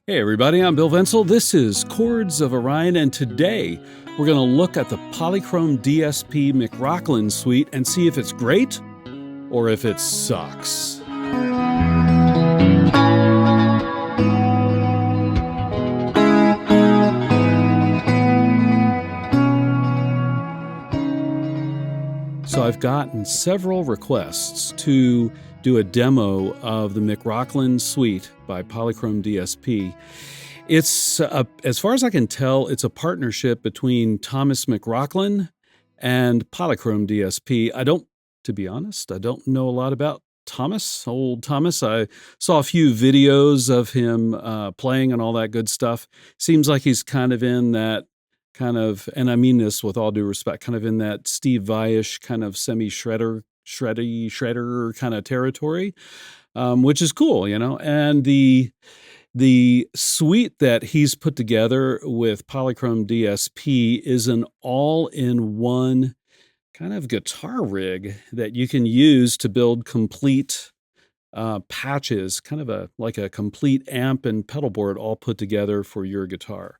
Hey everybody, I'm Bill Vencil. This is Chords of Orion, and today we're going to look at the Polychrome Dsp Mcrocklin Suite and see if it's great or if it sucks. So I've gotten several requests to do a demo of the McRocklin Suite by Polychrome Dsp. It's, as far as I can tell, it's a partnership between Thomas McRocklin and Polychrome Dsp. To be honest, I don't know a lot about old Thomas. I saw a few videos of him playing and all that good stuff. Seems like he's kind of in that and I mean this with all due respect, kind of in that Steve Vai-ish kind of shredder kind of territory, which is cool, you know. And the suite that he's put together with Polychrome Dsp is an all-in-one kind of guitar rig that you can use to build complete patches, kind of like a complete amp and pedal board all put together for your guitar.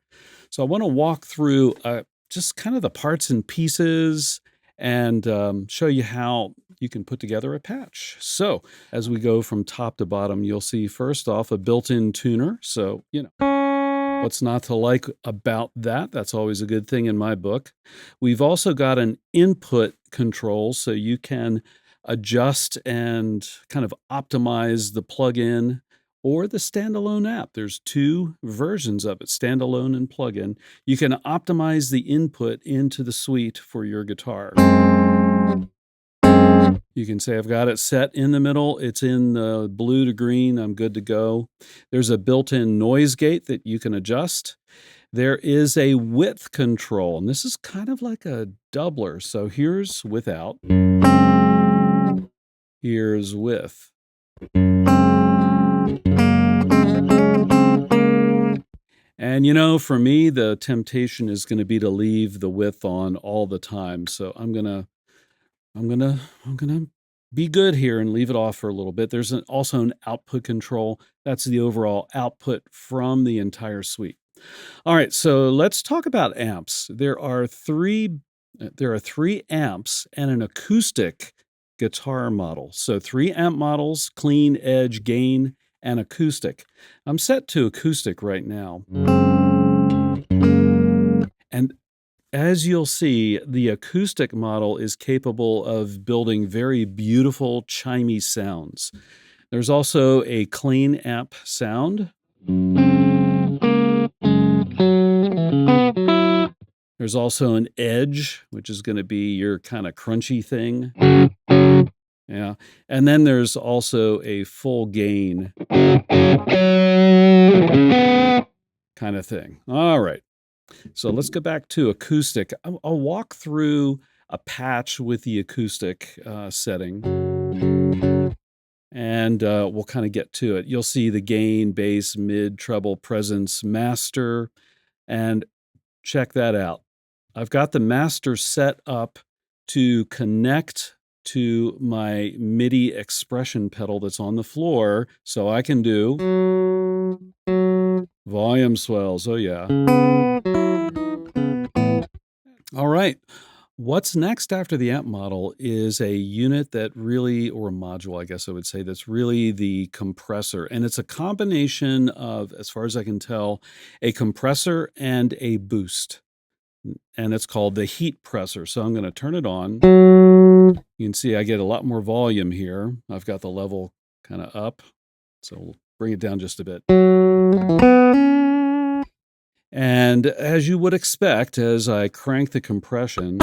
So I want to walk through just kind of the parts and pieces and show you how you can put together a patch. So as we go from top to bottom, you'll see first off a built-in tuner. So, you know, what's not to like about that? That's always a good thing in my book. We've also got an input control, so you can adjust and kind of optimize the plugin or the standalone app. There's two versions of it, standalone and plugin. You can optimize the input into the suite for your guitar. You can say, I've got it set in the middle. It's in the blue to green. I'm good to go. There's a built-in noise gate that you can adjust. There is a width control, and this is kind of like a doubler. So here's without. Here's with. And you know, for me, the temptation is going to be to leave the width on all the time. So I'm gonna be good here and leave it off for a little bit. There's also an output control. That's the overall output from the entire suite. All right, so let's talk about amps. There are three amps and an acoustic guitar model. So 3 amp models: clean, edge, gain, and acoustic. I'm set to acoustic right now. And as you'll see, the acoustic model is capable of building very beautiful, chimey sounds. There's also a clean amp sound. There's also an edge, which is going to be your kind of crunchy thing. Yeah. And then there's also a full gain kind of thing. All right. So let's go back to acoustic. I'll walk through a patch with the acoustic setting, and we'll kind of get to it. You'll see the gain, bass, mid, treble, presence, master, and check that out. I've got the master set up to connect to my MIDI expression pedal that's on the floor, so I can do volume swells. Oh yeah. All right. What's next after the amp model is a unit that really, or a module, I guess I would say, that's really the compressor. And it's a combination of, as far as I can tell, a compressor and a boost. And it's called the Heatpressor. So I'm going to turn it on. You can see I get a lot more volume here. I've got the level kind of up. So we'll bring it down just a bit. And as you would expect, as I crank the compression,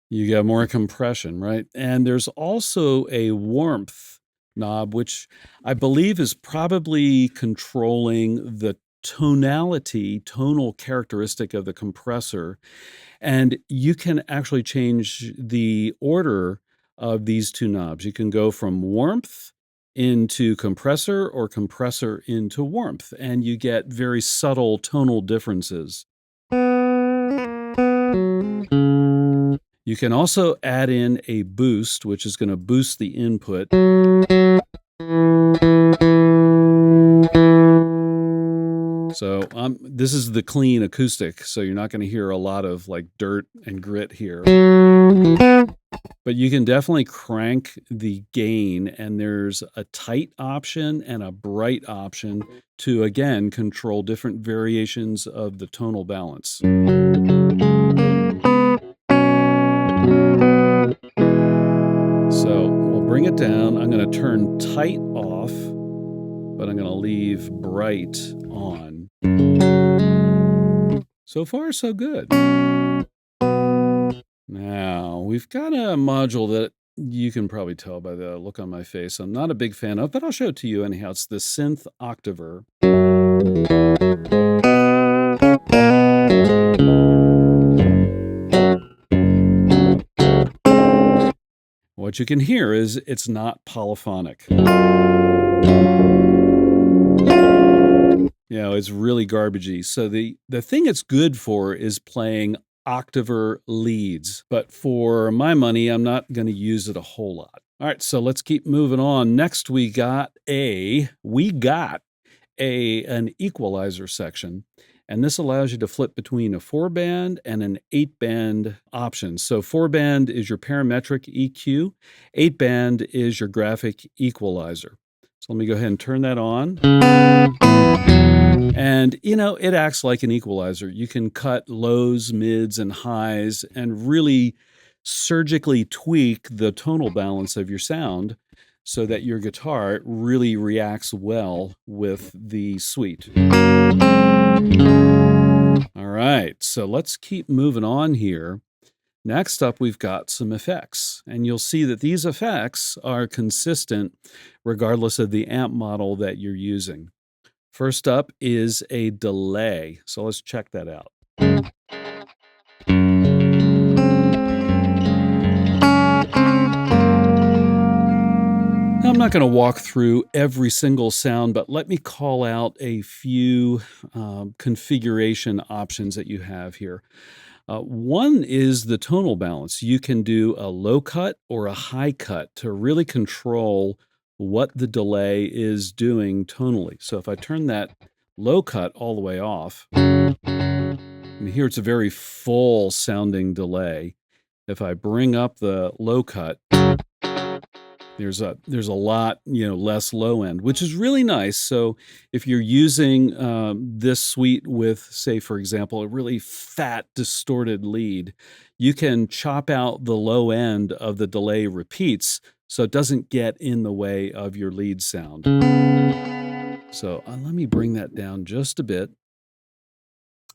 you get more compression, right? And there's also a warmth knob, which I believe is probably controlling the tonal characteristic of the compressor. And you can actually change the order of these two knobs. You can go from warmth into compressor or compressor into warmth, and you get very subtle tonal differences. You can also add in a boost, which is going to boost the input. this is the clean acoustic, so you're not going to hear a lot of like dirt and grit here. But you can definitely crank the gain, and there's a tight option and a bright option to, again, control different variations of the tonal balance. So we'll bring it down. I'm going to turn tight off, but I'm going to leave bright on. So far, so good. Now, we've got a module that you can probably tell by the look on my face I'm not a big fan of, but I'll show it to you anyhow. It's the synth Octaver. What you can hear is it's not polyphonic. You know, it's really garbagey. So the thing it's good for is playing Octaver leads, but for my money, I'm not going to use it a whole lot. All right, so let's keep moving on. Next, we got an equalizer section, and this allows you to flip between a 4-band and an 8-band option. So 4-band is your parametric EQ, 8-band is your graphic equalizer. So let me go ahead and turn that on. And, you know, it acts like an equalizer. You can cut lows, mids, and highs and really surgically tweak the tonal balance of your sound so that your guitar really reacts well with the suite. All right, so let's keep moving on here. Next up, we've got some effects, and you'll see that these effects are consistent regardless of the amp model that you're using. First up is a delay, so let's check that out. Now, I'm not going to walk through every single sound, but let me call out a few configuration options that you have here. One is the tonal balance. You can do a low cut or a high cut to really control what the delay is doing tonally. So if I turn that low cut all the way off, and here it's a very full sounding delay. If I bring up the low cut, there's a lot, less low end, which is really nice. So if you're using this suite with, say, for example, a really fat, distorted lead, you can chop out the low end of the delay repeats so it doesn't get in the way of your lead sound. So let me bring that down just a bit.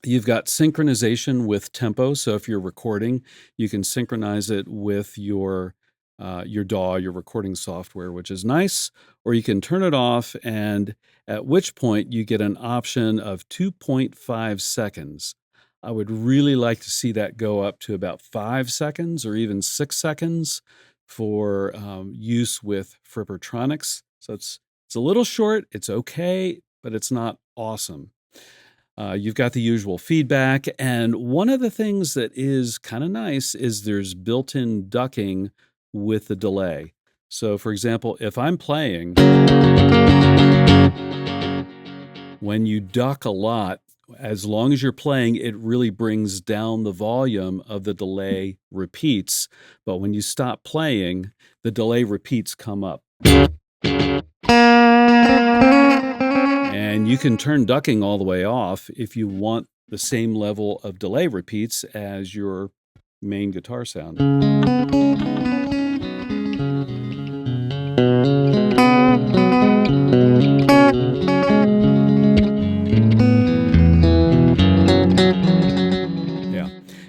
You've got synchronization with tempo. So if you're recording, you can synchronize it with your DAW, your recording software, which is nice, or you can turn it off, and at which point you get an option of 2.5 seconds. I would really like to see that go up to about 5 seconds or even 6 seconds for use with Frippertronics. So it's a little short, it's okay, but it's not awesome. You've got the usual feedback, and one of the things that is kind of nice is there's built-in ducking with the delay. So for example, if I'm playing, when you duck a lot, as long as you're playing, it really brings down the volume of the delay repeats. But when you stop playing, the delay repeats come up. And you can turn ducking all the way off if you want the same level of delay repeats as your main guitar sound.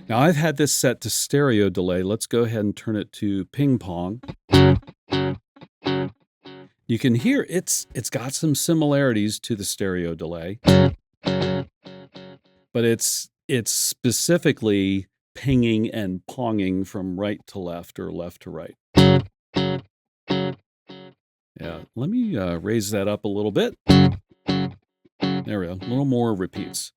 Now I've had this set to stereo delay. Let's go ahead and turn it to ping pong. You can hear it's got some similarities to the stereo delay, but it's specifically pinging and ponging from right to left or left to right. Yeah, let me raise that up a little bit. There we go, a little more repeats.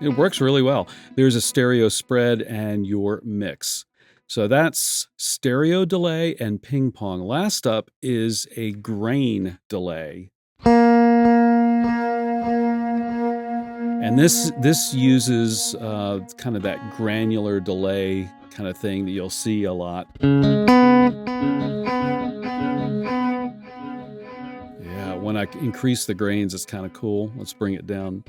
It works really well. There's a stereo spread and your mix. So that's stereo delay and ping pong. Last up is a grain delay. And this uses kind of that granular delay kind of thing that you'll see a lot. Yeah, when I increase the grains, it's kind of cool. Let's bring it down.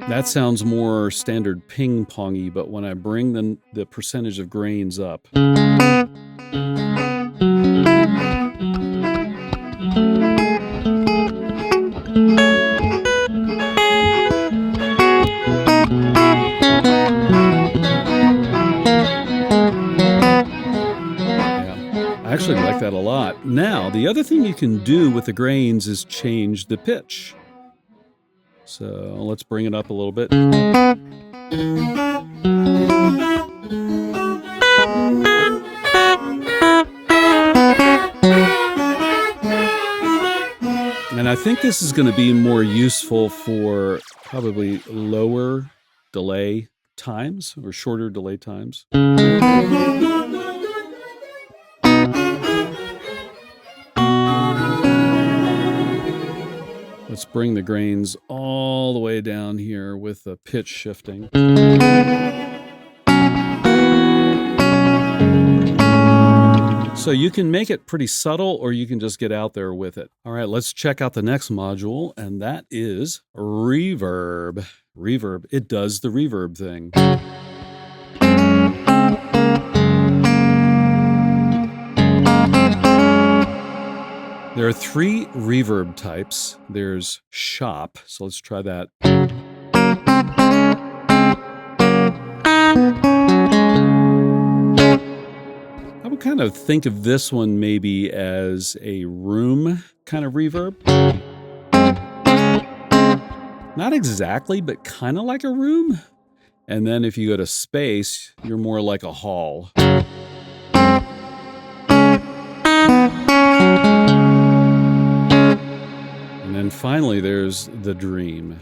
That sounds more standard ping-pongy, but when I bring the percentage of grains up, I actually like that a lot. Now, the other thing you can do with the grains is change the pitch. So let's bring it up a little bit. And I think this is going to be more useful for probably lower delay times or shorter delay times. Let's bring the grains all the way down here with the pitch shifting. So you can make it pretty subtle, or you can just get out there with it. All right, let's check out the next module, and that is Reverb. Reverb, it does the reverb thing. There are 3 reverb types. There's shop, so let's try that. I would kind of think of this one maybe as a room kind of reverb. Not exactly, but kind of like a room. And then if you go to space, you're more like a hall. And then finally, there's the dream.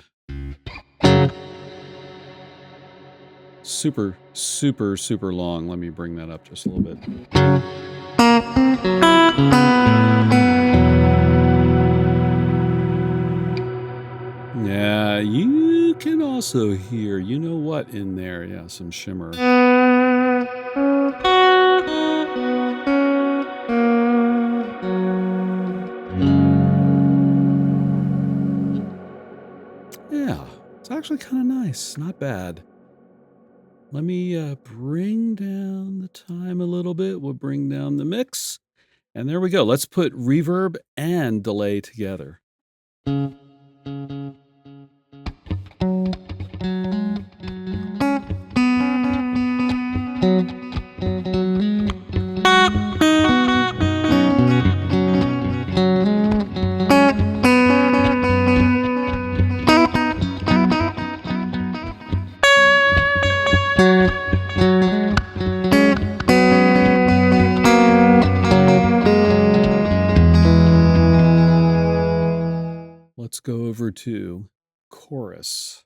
Super, super, super long. Let me bring that up just a little bit. Yeah, you can also hear, you know what, in there. Yeah, some shimmer. Yeah, it's actually kind of nice. Not bad. Let me bring down the time a little bit. We'll bring down the mix. And there we go. Let's put reverb and delay together. Let's go over to chorus.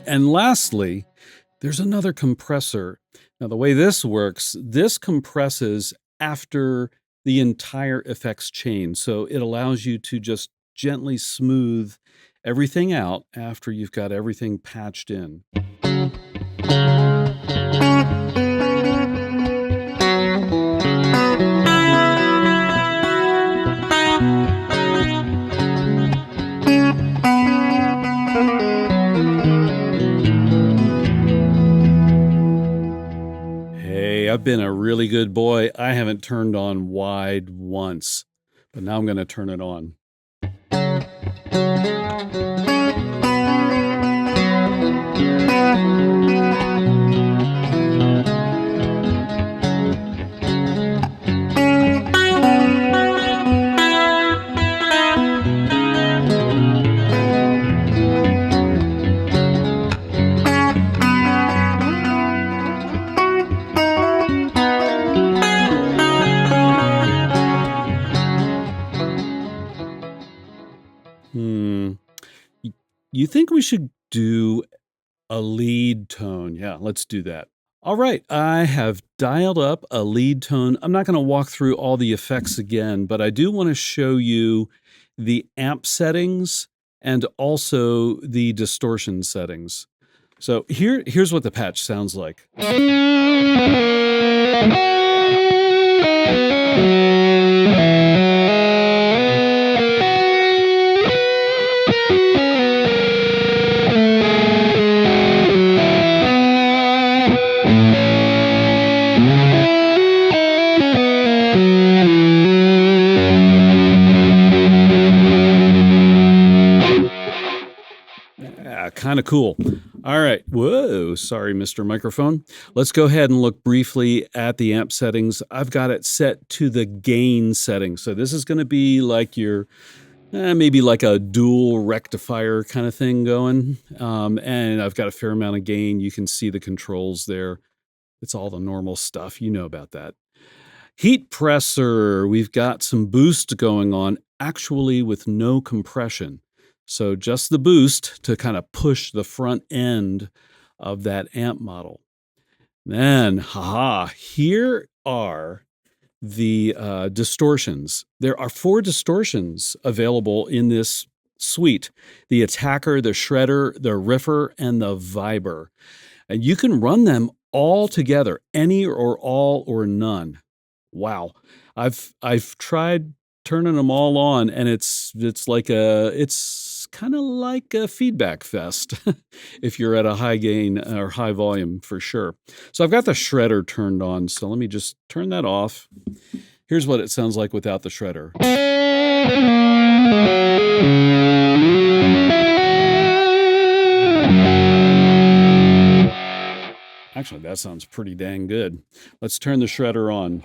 And lastly, there's another compressor. Now, the way this works, this compresses after the entire effects chain. So it allows you to just gently smooth everything out after you've got everything patched in. I've been a really good boy. I haven't turned on wide once, but now I'm going to turn it on. You think we should do a lead tone? Yeah, let's do that. All right, I have dialed up a lead tone. I'm not going to walk through all the effects again, but I do want to show you the amp settings and also the distortion settings. So here's what the patch sounds like. Kind of cool. All right. Whoa, sorry, Mr. Microphone. Let's go ahead and look briefly at the amp settings. I've got it set to the gain setting. So this is going to be like your, maybe like a dual rectifier kind of thing going. And I've got a fair amount of gain. You can see the controls there. It's all the normal stuff. You know about that. Heatpressor, we've got some boost going on, actually with no compression. So just the boost to kind of push the front end of that amp model. Then, here are the distortions. There are 4 distortions available in this suite: the Attacker, the Shredder, the Riffer, and the Viber. And you can run them all together, any or all or none. Wow. I've tried turning them all on, and it's kind of like a feedback fest if you're at a high gain or high volume for sure. So I've got the shredder turned on, so let me just turn that off. Here's what it sounds like without the shredder. Actually, that sounds pretty dang good. Let's turn the shredder on.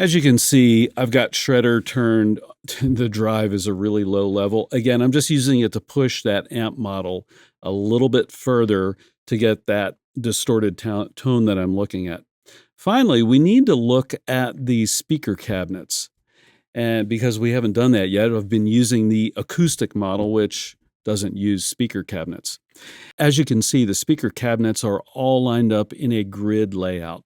As you can see, I've got shredder turned. The drive is a really low level. Again, I'm just using it to push that amp model a little bit further to get that distorted tone that I'm looking at. Finally, we need to look at the speaker cabinets. And because we haven't done that yet, I've been using the acoustic model, which doesn't use speaker cabinets. As you can see, the speaker cabinets are all lined up in a grid layout.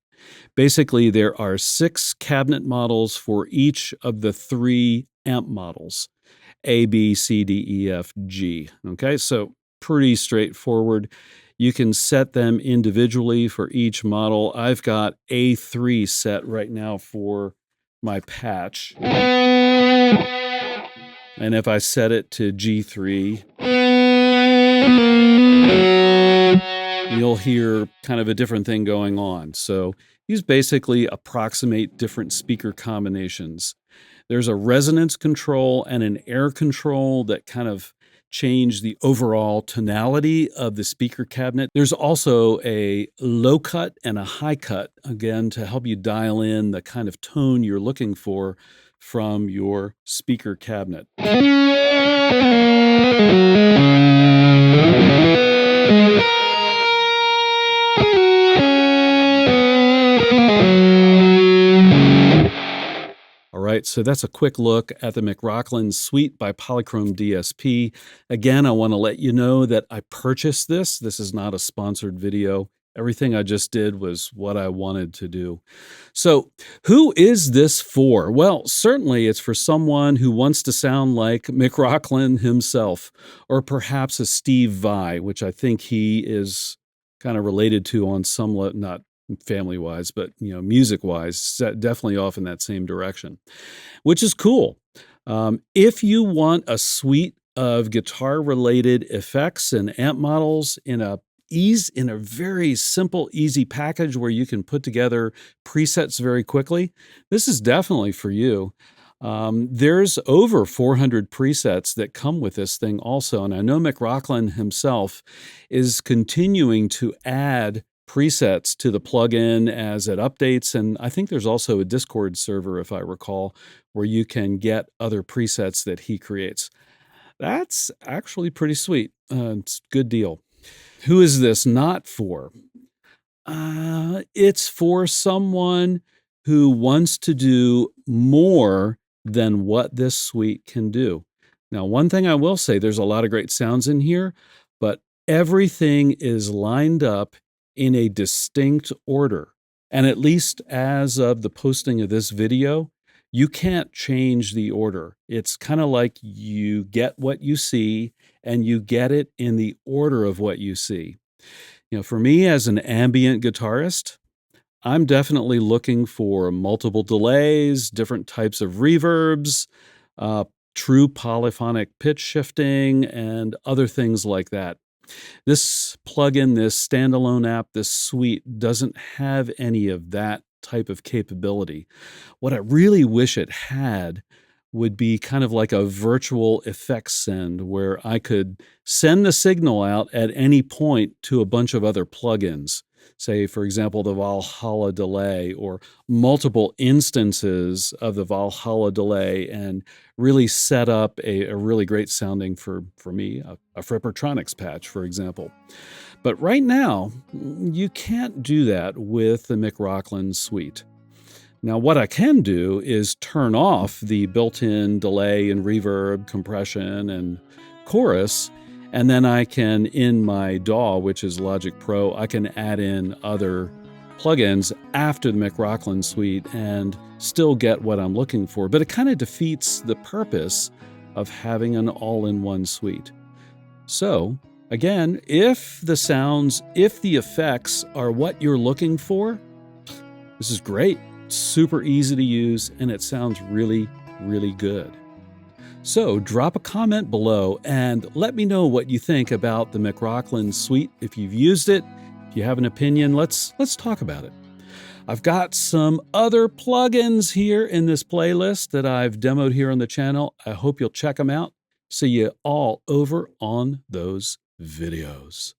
Basically, there are 6 cabinet models for each of the 3 amp models: A, B, C, D, E, F, G. Okay, so pretty straightforward. You can set them individually for each model. I've got A3 set right now for my patch. And if I set it to G3, you'll hear kind of a different thing going on. So these basically approximate different speaker combinations. There's a resonance control and an air control that kind of change the overall tonality of the speaker cabinet. There's also a low cut and a high cut, again, to help you dial in the kind of tone you're looking for from your speaker cabinet. All right, so that's a quick look at the McRocklin Suite by Polychrome Dsp. Again, I want to let you know that I purchased this. This is not a sponsored video. Everything I just did was what I wanted to do. So who is this for? Well, certainly it's for someone who wants to sound like McRocklin himself, or perhaps a Steve Vai, which I think he is kind of related to on some, not family-wise, but music-wise, definitely off in that same direction, which is cool. If you want a suite of guitar-related effects and amp models in a in a very simple, easy package where you can put together presets very quickly, this is definitely for you. There's over 400 presets that come with this thing also, and I know McRocklin himself is continuing to add presets to the plugin as it updates, and I think there's also a Discord server, if I recall, where you can get other presets that he creates. That's actually pretty sweet. It's a good deal. Who is this not for? It's for someone who wants to do more than what this suite can do. Now, one thing I will say, there's a lot of great sounds in here, but everything is lined up in a distinct order. And at least as of the posting of this video, you can't change the order. It's kind of like you get what you see and you get it in the order of what you see. You know, for me as an ambient guitarist, I'm definitely looking for multiple delays, different types of reverbs, true polyphonic pitch shifting, and other things like that. This plugin, this standalone app, this suite doesn't have any of that type of capability. What I really wish it had would be kind of like a virtual effects send where I could send the signal out at any point to a bunch of other plugins. Say, for example, the Valhalla delay or multiple instances of the Valhalla delay and really set up a really great sounding, for me, a Frippertronics patch, for example. But right now, you can't do that with the McRocklin Suite. Now, what I can do is turn off the built-in delay and reverb, compression, and chorus, and then I can, in my DAW, which is Logic Pro, I can add in other plugins after the McRocklin Suite and still get what I'm looking for. But it kind of defeats the purpose of having an all-in-one suite. So, again, if the sounds, if the effects are what you're looking for, this is great. Super easy to use, and it sounds really, really good. So drop a comment below and let me know what you think about the McRocklin Suite. If you've used it, if you have an opinion, let's talk about it. I've got some other plugins here in this playlist that I've demoed here on the channel. I hope you'll check them out. See you all over on those videos.